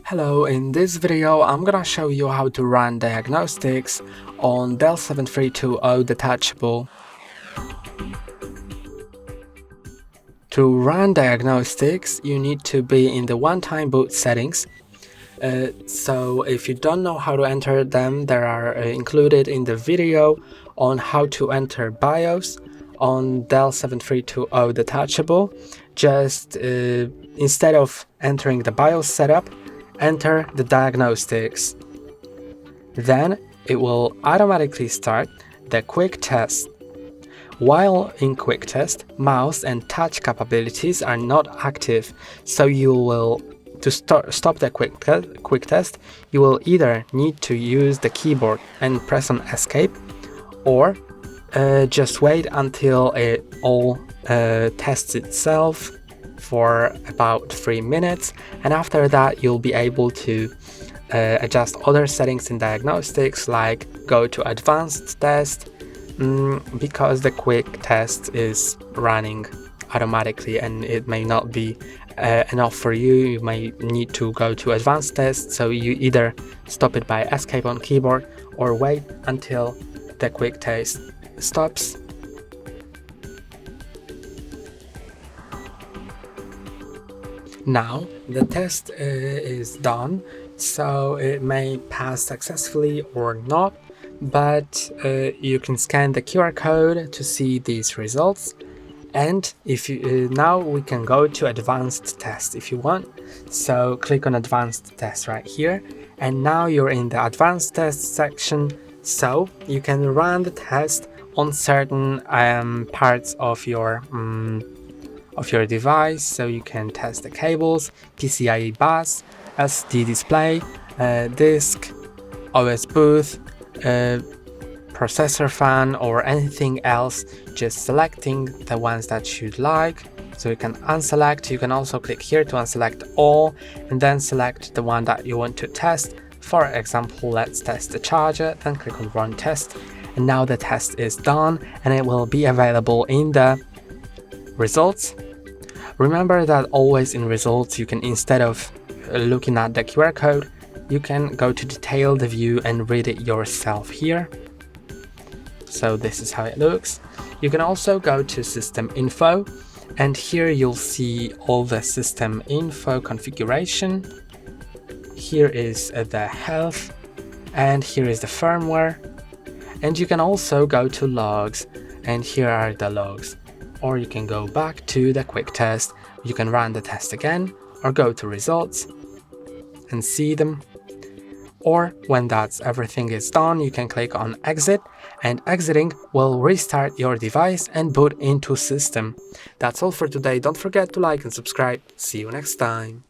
Hello, in this video I'm gonna show you how to run diagnostics on DELL 7320 Detachable. To run diagnostics, you need to be in the one-time boot settings. So if you don't know how to enter them, they are included in the video on how to enter BIOS on DELL 7320 Detachable. Just instead of entering the BIOS setup, enter the diagnostics. Then it will automatically start the quick test. While in quick test, mouse and touch capabilities are not active, so you will stop the quick test, you will either need to use the keyboard and press on escape, or just wait until it all tests itself for about 3 minutes, and after that you'll be able to adjust other settings in diagnostics, like go to advanced test, because the quick test is running automatically and it may not be enough for you. You may need to go to advanced test, so you either stop it by escape on keyboard or wait until the quick test stops. Now the test is done, so it may pass successfully or not, but you can scan the QR code to see these results. And if you now we can go to advanced test if you want. So click on advanced test right here, and now you're in the advanced test section, so you can run the test on certain parts of your device. So you can test the cables, PCIe bus, SD display, disk, OS boot, processor fan, or anything else, just selecting the ones that you'd like. So you can unselect. You can also click here to unselect all and then select the one that you want to test. For example, let's test the charger, then click on run test, and now the test is done and it will be available in the results. Remember that always in results you can, instead of looking at the QR code, you can go to detailed view and read it yourself here. So this is how it looks. You can also go to system info, and here you'll see all the system info configuration. Here is the health, and here is the firmware, and you can also go to logs, and here are the logs. Or you can go back to the quick test, you can run the test again, or go to results and see them. Or when everything is done, you can click on exit, and exiting will restart your device and boot into system. That's all for today. Don't forget to like and subscribe. See you next time.